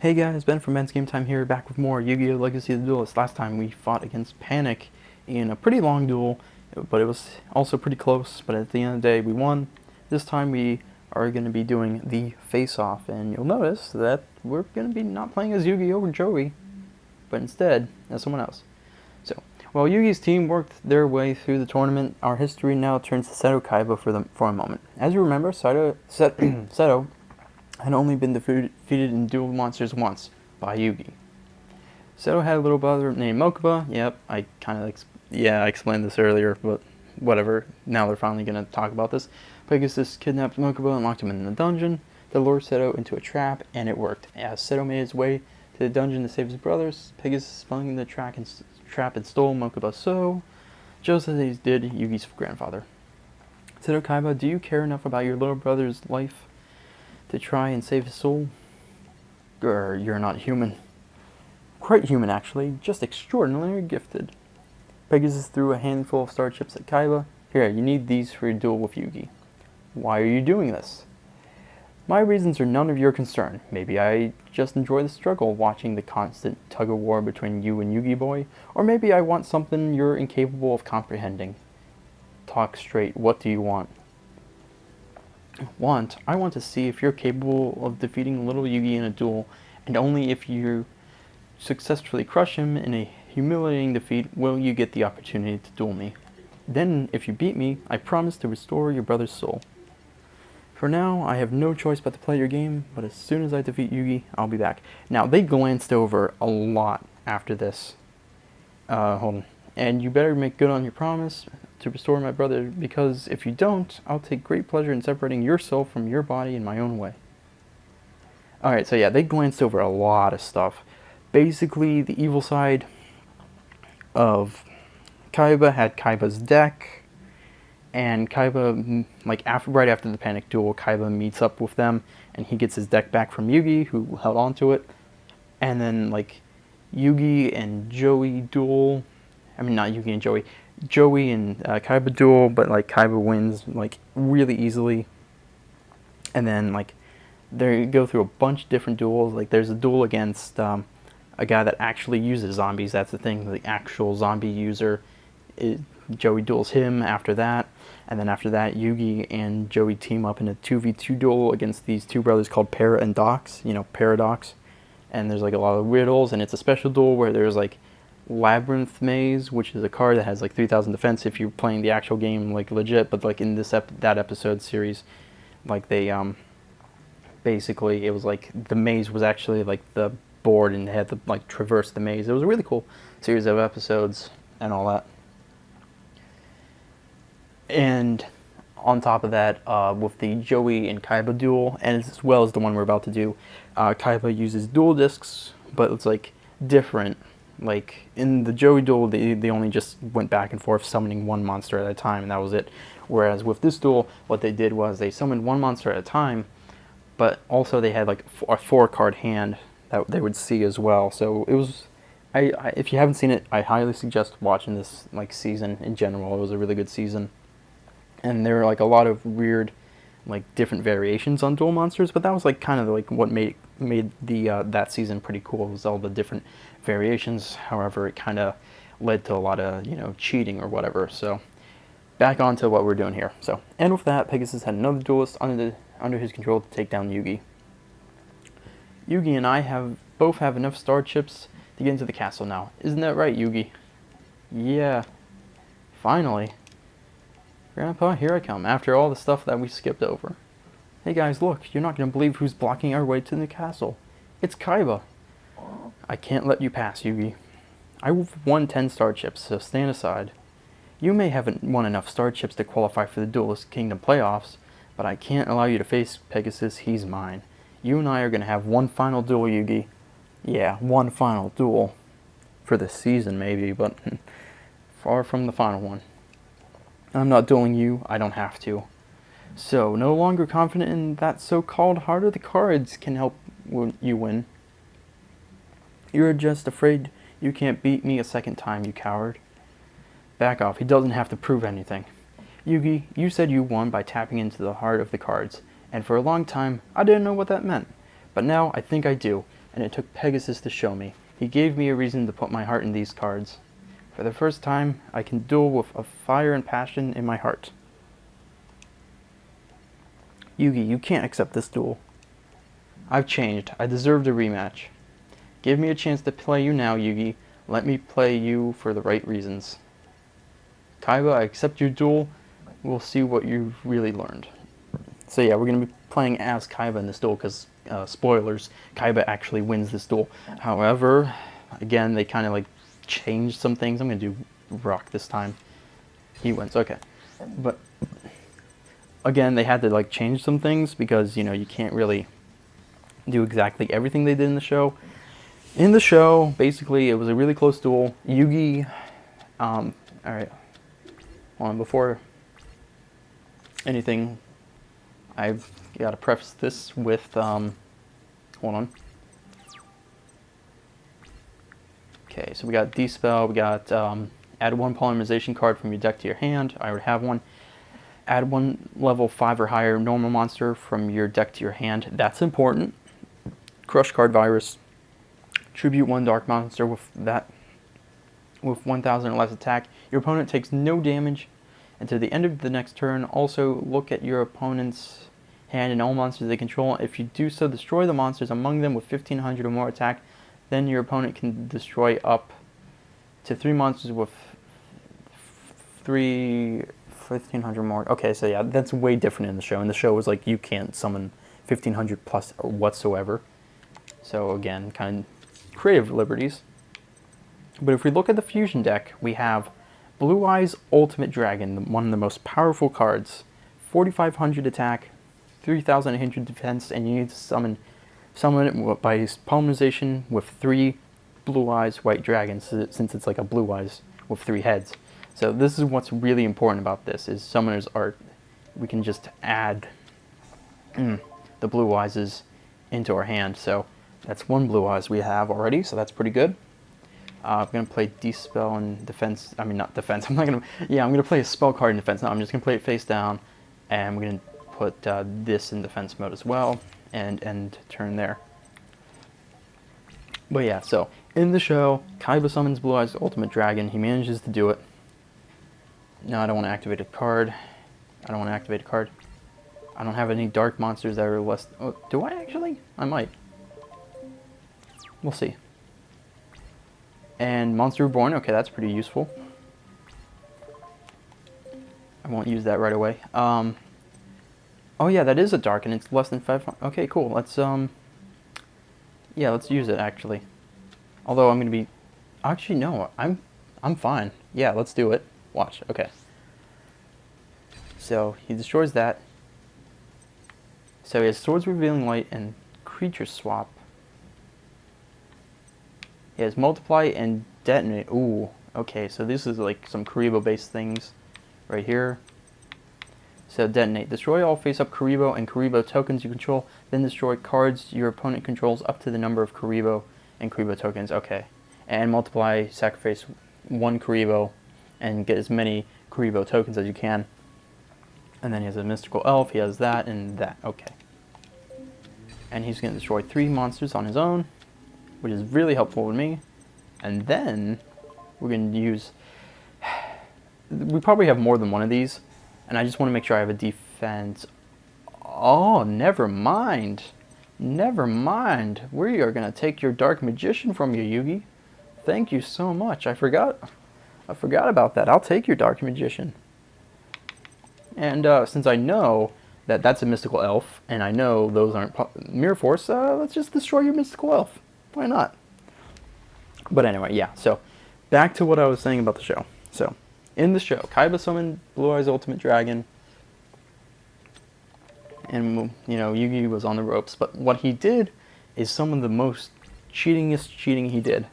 Hey guys, Ben from BensGameTime here, back with more Yu-Gi-Oh! Legacy of the Duelist. Last time we fought against Panic in a pretty long duel, but it was also pretty close, but at the end of the day we won. This time we are going to be doing the face-off, and you'll notice that we're going to be not playing as Yu-Gi-Oh! Or Joey, but instead as someone else. So, while Yugi's team worked their way through the tournament, our history now turns to Seto Kaiba for a moment. As you remember, Seto had only been defeated in Duel Monsters once, by Yugi. Seto had a little brother named Mokuba. Yep, I explained this earlier, but whatever. Now they're finally going to talk about this. Pegasus kidnapped Mokuba and locked him in the dungeon. They lured Seto into a trap, and it worked. As Seto made his way to the dungeon to save his brothers, Pegasus sprung the trap and stole Mokuba's soul, just as he did Yugi's grandfather. Seto Kaiba, do you care enough about your little brother's life to try and save his soul? You're not human. Quite human, actually, just extraordinarily gifted. Pegasus threw a handful of star chips at Kaiba. Here, you need these for your duel with Yugi. Why are you doing this? My reasons are none of your concern. Maybe I just enjoy the struggle, watching the constant tug-of-war between you and Yugi Boy, or maybe I want something you're incapable of comprehending. Talk straight, what do you want? I want to see if you're capable of defeating little Yugi in a duel, and only if you successfully crush him in a humiliating defeat will you get the opportunity to duel me. Then, if you beat me, I promise to restore your brother's soul. For now, I have no choice but to play your game, but as soon as I defeat Yugi, I'll be back. Now, they glanced over a lot after this. Hold on. And you better make good on your promise to restore my brother, because if you don't, I'll take great pleasure in separating your soul from your body in my own way. Alright, so yeah, they glanced over a lot of stuff. Basically, the evil side of Kaiba had Kaiba's deck, and Kaiba, right after the Panic Duel, Kaiba meets up with them, and he gets his deck back from Yugi, who held on to it. And then, Yugi and Joey duel. I mean, not Yugi and Joey. Joey and Kaiba duel, but Kaiba wins really easily. And then they go through a bunch of different duels. There's a duel against a guy that actually uses zombies. That's the thing, the actual zombie user. Joey duels him after that, and then after that Yugi and Joey team up in a 2v2 duel against these two brothers called Para and Dox, Paradox. And there's a lot of riddles, and it's a special duel where there's Labyrinth Maze, which is a card that has 3,000 defense if you're playing the actual game legit, but in this that episode series, they basically it was the maze was actually the board, and they had to traverse the maze. It was a really cool series of episodes and all that. And on top of that, with the Joey and Kaiba duel, and as well as the one we're about to do, Kaiba uses dual discs, but it's different. In the Joey duel, they only just went back and forth summoning one monster at a time, and that was it. Whereas with this duel, what they did was they summoned one monster at a time, but also they had a 4-card hand that they would see as well. So it was, if you haven't seen it, I highly suggest watching this season in general. It was a really good season, and there were a lot of weird different variations on duel monsters, but that was kind of what made the that season pretty cool, was all the different variations. However, it kind of led to a lot of cheating or whatever. So back on to what we're doing here. So, and with that, Pegasus had another duelist under his control to take down Yugi. Yugi and I both have enough star chips to get into the castle now. Isn't that right, Yugi? Yeah. Finally. Grandpa, here I come, after all the stuff that we skipped over. Hey guys, look, you're not going to believe who's blocking our way to the castle. It's Kaiba. I can't let you pass, Yugi. I've won 10 star chips, so stand aside. You may haven't won enough star chips to qualify for the Duelist Kingdom playoffs, but I can't allow you to face Pegasus. He's mine. You and I are going to have one final duel, Yugi. Yeah, one final duel. For this season, maybe, but far from the final one. I'm not dueling you, I don't have to. So, no longer confident in that so-called heart of the cards can help you win. You're just afraid you can't beat me a second time, you coward. Back off, he doesn't have to prove anything. Yugi, you said you won by tapping into the heart of the cards, and for a long time, I didn't know what that meant. But now, I think I do, and it took Pegasus to show me. He gave me a reason to put my heart in these cards. For the first time, I can duel with a fire and passion in my heart. Yugi, you can't accept this duel. I've changed. I deserved a rematch. Give me a chance to play you now, Yugi. Let me play you for the right reasons. Kaiba, I accept your duel. We'll see what you've really learned. So yeah, we're going to be playing as Kaiba in this duel because, spoilers, Kaiba actually wins this duel. However, again, they kind of like changed some things. I'm going to do Rock this time. He wins, okay. But, again, they had to like change some things because, you know, you can't really do exactly everything they did in the show. In the show, basically, it was a really close duel. Yugi, alright, hold on, before anything, I've got to preface this with, hold on. Okay, so we got D-Spell, we got, add one polymerization card from your deck to your hand. I already have one. Add one level 5 or higher normal monster from your deck to your hand. That's important. Crush Card Virus. Tribute one dark monster with 1,000 or less attack. Your opponent takes no damage until the end of the next turn. Also, look at your opponent's hand and all monsters they control. If you do so, destroy the monsters among them with 1,500 or more attack. Then your opponent can destroy up to 3 monsters with 1,500 more. Okay, so yeah, that's way different in the show. In the show, it was like you can't summon 1,500 plus or whatsoever. So again, kind of creative liberties. But if we look at the fusion deck, we have Blue Eyes Ultimate Dragon, one of the most powerful cards. 4,500 attack, 3,800 defense, and you need to summon it by polymerization with 3 Blue Eyes White Dragons, since it's like a Blue Eyes with 3 heads. So this is what's really important about this, is summoners are, we can just add the Blue Eyes into our hand. So that's 1 Blue Eyes we have already, so that's pretty good. I'm going to play D-Spell in defense. I mean, not defense. I'm going to play a spell card in defense. No, I'm just going to play it face down, and we're going to put this in defense mode as well, and end turn there. But yeah, so in the show, Kaiba summons Blue Eyes Ultimate Dragon. He manages to do it. No, I don't want to activate a card. I don't have any dark monsters that are less... Oh, do I actually? I might. We'll see. And Monster Reborn, okay, that's pretty useful. I won't use that right away. Oh yeah, that is a dark, and it's less than 5. Okay, cool. Let's yeah, let's use it actually. Although I'm gonna be, actually no, I'm fine. Yeah, let's do it. Watch. Okay. So he destroys that. So he has Swords Revealing Light and Creature Swap. He has Multiply and Detonate. Ooh, okay, so this is like some Karibo-based things right here. So Detonate. Destroy all face-up Karibo and Karibo tokens you control, then destroy cards your opponent controls up to the number of Karibo and Karibo tokens. Okay. And Multiply, sacrifice 1 Karibo, and get as many Karibo tokens as you can. And then he has a Mystical Elf, he has that and that. Okay. And he's going to destroy 3 monsters on his own, which is really helpful with me. And then we're going to use... We probably have more than one of these, and I just want to make sure I have a defense. Oh, never mind. Never mind. We are going to take your Dark Magician from you, Yugi. Thank you so much. I forgot about that. I'll take your Dark Magician. And since I know that that's a Mystical Elf, and I know those aren't Mirror Force, let's just destroy your Mystical Elf. Why not? But anyway, yeah, so back to what I was saying about the show. So, in the show, Kaiba summoned Blue Eyes Ultimate Dragon, and, you know, Yugi was on the ropes, but what he did is some of the most cheatingest cheating he did.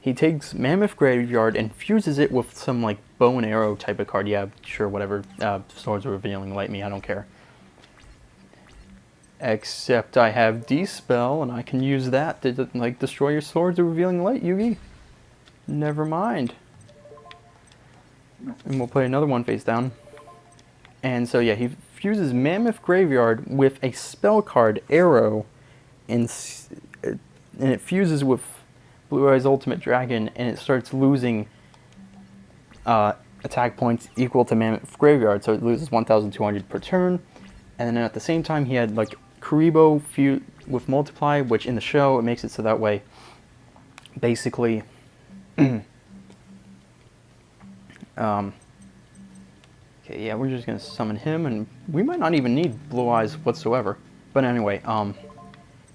He takes Mammoth Graveyard and fuses it with some, like, bow and arrow type of card. Yeah, sure, whatever. Swords Revealing Light me, I don't care. Except I have D-Spell, and I can use that to, like, destroy your Swords of Revealing Light, Yugi. Never mind. And we'll play another one face down. And so, yeah, he fuses Mammoth Graveyard with a spell card, Arrow, and and it fuses with Blue Eyes Ultimate Dragon, and it starts losing attack points equal to Mammoth Graveyard, so it loses 1,200 per turn. And then at the same time, he had like Karibo with Multiply, which in the show it makes it so that way, basically, okay, yeah, we're just gonna summon him, and we might not even need Blue Eyes whatsoever. But anyway,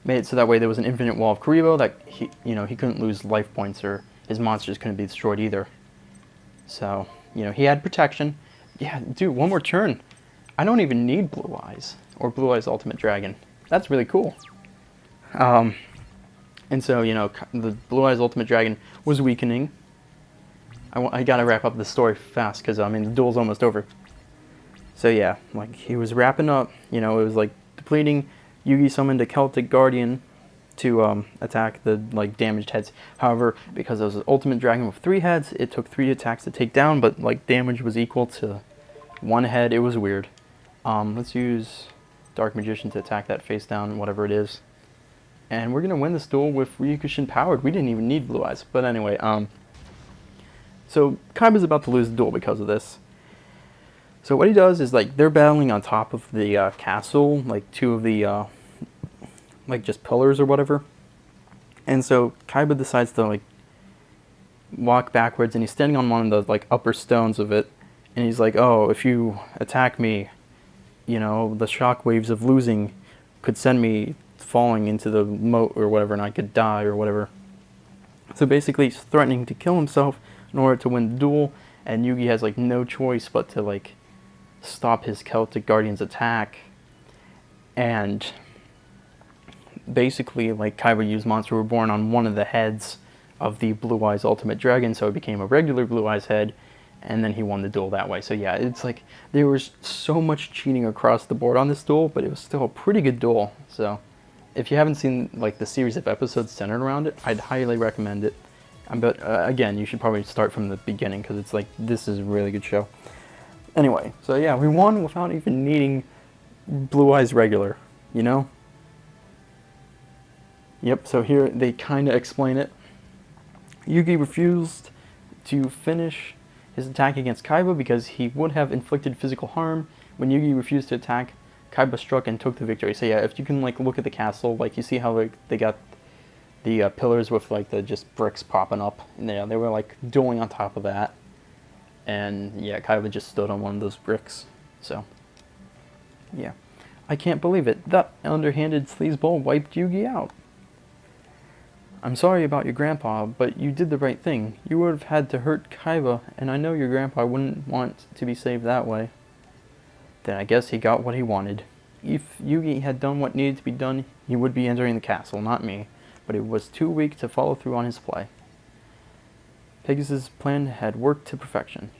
made it so that way there was an infinite wall of Karibo that he couldn't lose life points, or his monsters couldn't be destroyed either. So, he had protection. Yeah, dude, one more turn. I don't even need Blue Eyes or Blue Eyes Ultimate Dragon. That's really cool. And so, the Blue Eyes Ultimate Dragon was weakening. I gotta wrap up the story fast because, the duel's almost over. So yeah, like, he was wrapping up, it was like depleting. Yugi summoned a Celtic Guardian to attack the damaged heads. However, because it was an Ultimate Dragon with 3 heads, it took 3 attacks to take down, but damage was equal to 1 head. It was weird. Let's use Dark Magician to attack that face down, whatever it is. And we're gonna win this duel with Ryokushin powered. We didn't even need Blue Eyes. But anyway, so Kaiba's about to lose the duel because of this. So what he does is, they're battling on top of the castle, 2 of the just pillars or whatever. And so Kaiba decides to walk backwards, and he's standing on one of the upper stones of it, and he's like, oh, if you attack me, the shock waves of losing could send me falling into the moat or whatever, and I could die or whatever. So basically he's threatening to kill himself in order to win the duel, and Yugi has no choice but to stop his Celtic Guardian's attack. And basically, Kaiba used Monster Reborn on one of the heads of the Blue Eyes Ultimate Dragon, so it became a regular Blue Eyes head, and then he won the duel that way. So yeah, it's there was so much cheating across the board on this duel, but it was still a pretty good duel. So if you haven't seen the series of episodes centered around it, I'd highly recommend it. But again, you should probably start from the beginning, because it's this is a really good show. Anyway, so yeah, we won without even needing Blue Eyes regular, Yep, so here they kind of explain it. Yugi refused to finish his attack against Kaiba because he would have inflicted physical harm. When Yugi refused to attack, Kaiba struck and took the victory. So yeah, if you can look at the castle, you see how they got the pillars with the just bricks popping up, and they were dueling on top of that. And yeah, Kaiba just stood on one of those bricks. So yeah, I can't believe it. That underhanded sleazeball wiped Yugi out. I'm sorry about your grandpa, but you did the right thing. You would have had to hurt Kaiba, and I know your grandpa wouldn't want to be saved that way. Then I guess he got what he wanted. If Yugi had done what needed to be done, he would be entering the castle, not me. But he was too weak to follow through on his play. Pegasus' plan had worked to perfection.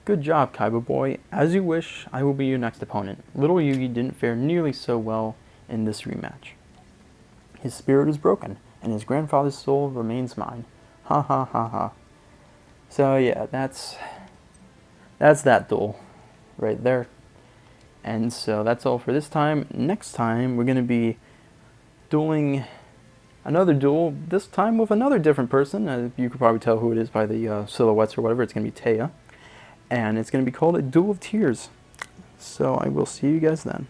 Good job, Kaiba boy. As you wish, I will be your next opponent. Little Yugi didn't fare nearly so well in this rematch. His spirit is broken, and his grandfather's soul remains mine. Ha ha ha ha. So yeah, that's that duel right there. And so that's all for this time. Next time we're going to be dueling another duel, this time with another different person. You could probably tell who it is by the silhouettes or whatever. It's going to be Taya. And it's going to be called a Duel of Tears. So I will see you guys then.